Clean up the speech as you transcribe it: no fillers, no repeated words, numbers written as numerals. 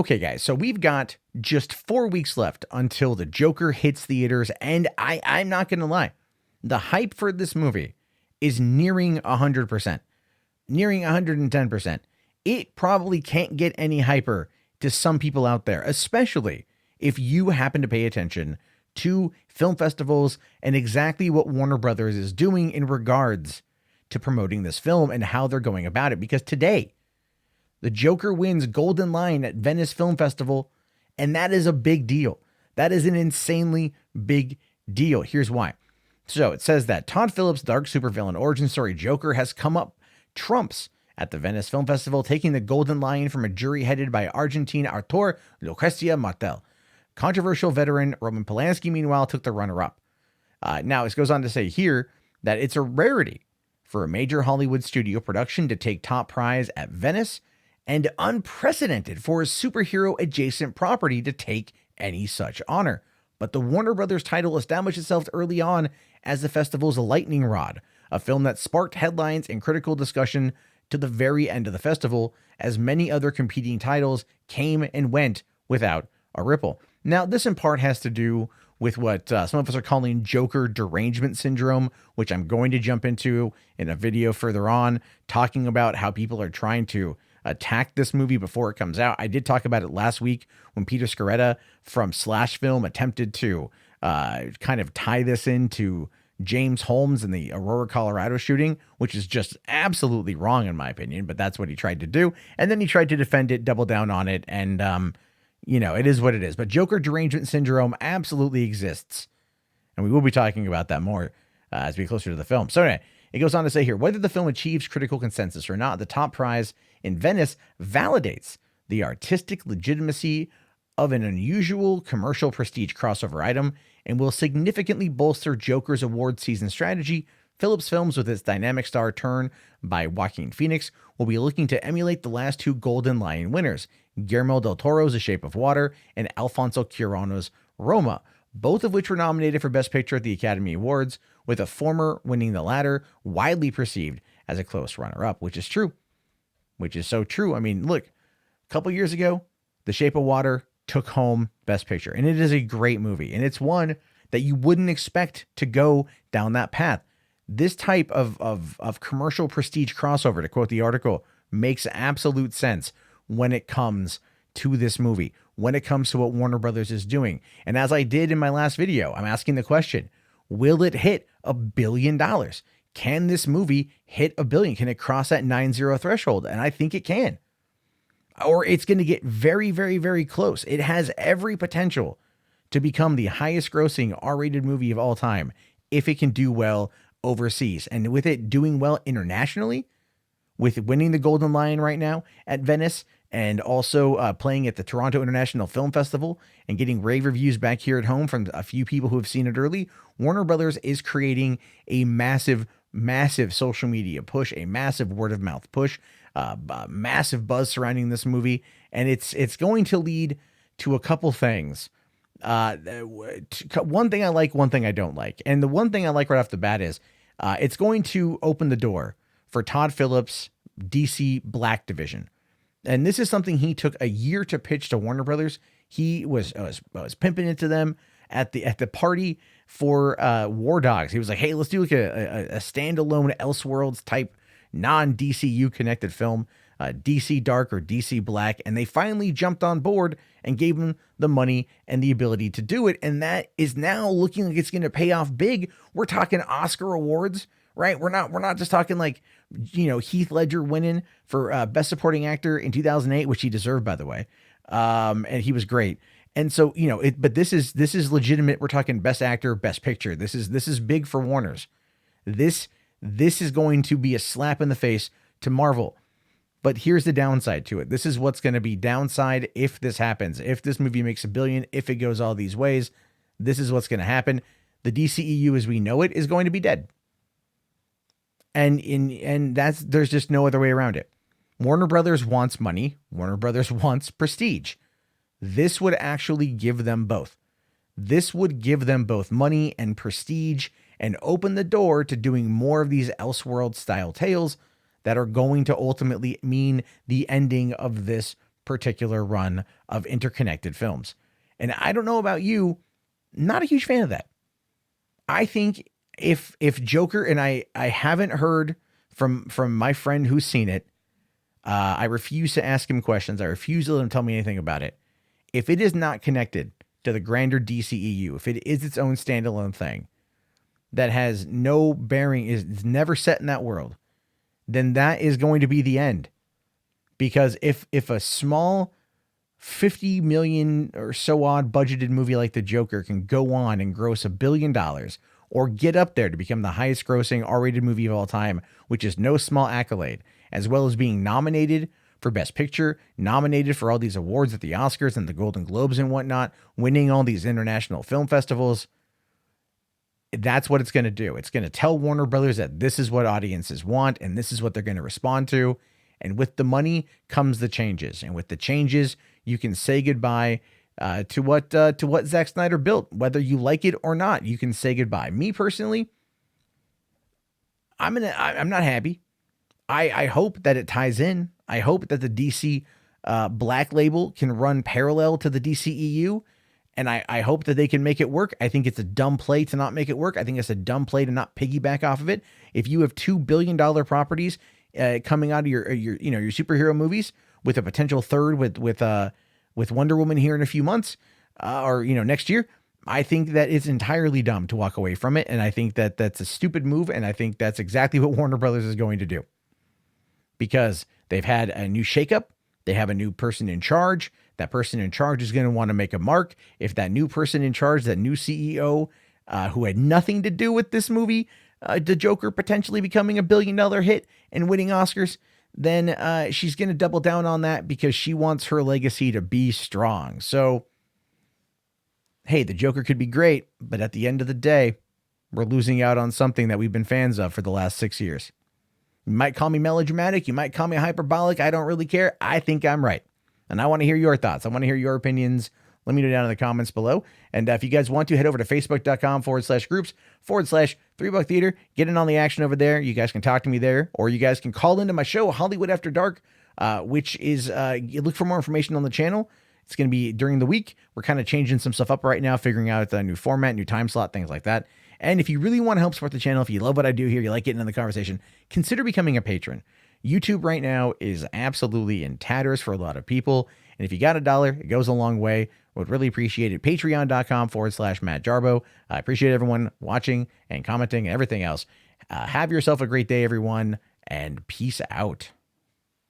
Okay, guys, so we've got just 4 weeks left until the Joker hits theaters, and I'm not going to lie. The hype for this movie is nearing 100%, nearing 110%. It probably can't get any hyper to some people out there, especially if you happen to pay attention to film festivals and exactly what Warner Brothers is doing in regards to promoting this film and how they're going about it. Because today, the Joker wins Golden Lion at Venice Film Festival, and that is a big deal. That is an insanely big deal. Here's why. So it says that Todd Phillips' dark supervillain origin story Joker has come up trumps at the Venice Film Festival, taking the Golden Lion from a jury headed by Argentine actor Lucrecia Martel. Controversial veteran Roman Polanski, meanwhile, took the runner-up. Now, it goes on to say here that it's a rarity for a major Hollywood studio production to take top prize at Venice, and unprecedented for a superhero-adjacent property to take any such honor. But the Warner Brothers title established itself early on as the festival's lightning rod, a film that sparked headlines and critical discussion to the very end of the festival, as many other competing titles came and went without a ripple. Now, this in part has to do with what some of us are calling Joker derangement syndrome, which I'm going to jump into in a video further on, talking about how people are trying to attack this movie before it comes out. I did talk about it last week when Peter Sciretta from Slash Film attempted to kind of tie this into James Holmes and the Aurora, Colorado shooting, which is just absolutely wrong in my opinion, but that's what he tried to do. And then he tried to defend it, double down on it, and it is what it is. But Joker derangement syndrome absolutely exists, and we will be talking about that more as we get closer to the film. So anyway, it goes on to say here, whether the film achieves critical consensus or not, the top prize in Venice validates the artistic legitimacy of an unusual commercial prestige crossover item and will significantly bolster Joker's award season strategy. Phillips Films, with its dynamic star turn by Joaquin Phoenix, will be looking to emulate the last two Golden Lion winners, Guillermo del Toro's The Shape of Water and Alfonso Cuarón's Roma, both of which were nominated for Best Picture at the Academy Awards, with a former winning the latter, widely perceived as a close runner-up, which is true. Which is so true. I mean, look, a couple years ago, The Shape of Water took home Best Picture, and it is a great movie, and it's one that you wouldn't expect to go down that path. This type of commercial prestige crossover, to quote the article, makes absolute sense when it comes to this movie, when it comes to what Warner Brothers is doing. And as I did in my last video, I'm asking the question, will it hit $1 billion? Can this movie hit $1 billion? Can it cross that 9-0 threshold? And I think it can. Or it's going to get very, very, very close. It has every potential to become the highest grossing R-rated movie of all time if it can do well overseas. And with it doing well internationally, with winning the Golden Lion right now at Venice, and also playing at the Toronto International Film Festival and getting rave reviews back here at home from a few people who have seen it early, Warner Brothers is creating a massive social media push, a massive word of mouth push, massive buzz surrounding this movie. And it's going to lead to a couple things. One thing I like, one thing I don't like. And the one thing I like right off the bat is it's going to open the door for Todd Phillips' DC Black division. And this is something he took a year to pitch to Warner Brothers. He was pimping it to them at the party for War Dogs. He was like, hey, let's do like a standalone Elseworlds type non-DCU connected film, DC Dark or DC Black. And they finally jumped on board and gave him the money and the ability to do it. And that is now looking like it's going to pay off big. We're talking Oscar awards, right? We're not just talking like, Heath Ledger winning for Best Supporting Actor in 2008, which he deserved, by the way. And he was great. And so, but this is legitimate. We're talking Best Actor, Best Picture. This is big for Warner's. This is going to be a slap in the face to Marvel. But here's the downside to it. This is what's going to be downside if this happens. If this movie makes $1 billion, if it goes all these ways, this is what's going to happen. The DCEU as we know it is going to be dead. And there's just no other way around it. Warner Brothers wants money. Warner Brothers wants prestige. This would actually give them both. This would give them both money and prestige and open the door to doing more of these Elseworld style tales that are going to ultimately mean the ending of this particular run of interconnected films. And I don't know about you, not a huge fan of that. I think if Joker, and I haven't heard from my friend who's seen it, I refuse to ask him questions. I refuse to let him tell me anything about it. If it is not connected to the grander DCEU, if it is its own standalone thing that has no bearing, is never set in that world, then that is going to be the end. Because if a small 50 million or so odd budgeted movie like The Joker can go on and gross $1 billion, or get up there to become the highest grossing R-rated movie of all time, which is no small accolade, as well as being nominated for Best Picture, nominated for all these awards at the Oscars and the Golden Globes and whatnot, winning all these international film festivals, that's what it's going to do. It's going to tell Warner Brothers that this is what audiences want and this is what they're going to respond to. And with the money comes the changes. And with the changes, you can say goodbye to what Zack Snyder built. Whether you like it or not, you can say goodbye. Me personally, I'm not happy. I hope that it ties in. I hope that the DC Black Label can run parallel to the DCEU. And I hope that they can make it work. I think it's a dumb play to not make it work. I think it's a dumb play to not piggyback off of it. If you have $2 billion properties coming out of your superhero movies, with a potential third with Wonder Woman here in a few months, or next year, I think that it's entirely dumb to walk away from it. And I think that that's a stupid move. And I think that's exactly what Warner Brothers is going to do, because they've had a new shakeup. They have a new person in charge. That person in charge is going to want to make a mark. If that new person in charge, that new CEO, who had nothing to do with this movie, the Joker potentially becoming a $1 billion hit and winning Oscars, then she's going to double down on that because she wants her legacy to be strong. So, hey, the Joker could be great, but at the end of the day, we're losing out on something that we've been fans of for the last 6 years. You might call me melodramatic. You might call me hyperbolic. I don't really care. I think I'm right. And I want to hear your thoughts. I want to hear your opinions. Let me know down in the comments below. And if you guys want to, head over to facebook.com/groups/3Buck Theater. Get in on the action over there. You guys can talk to me there, or you guys can call into my show, Hollywood After Dark, which is, look for more information on the channel. It's going to be during the week. We're kind of changing some stuff up right now, figuring out a new format, new time slot, things like that. And if you really want to help support the channel, if you love what I do here, you like getting in the conversation, consider becoming a patron. YouTube right now is absolutely in tatters for a lot of people. And if you got $1, it goes a long way. Would really appreciate it. Patreon.com/Matt Jarbo. I appreciate everyone watching and commenting and everything else. Have yourself a great day, everyone, and peace out.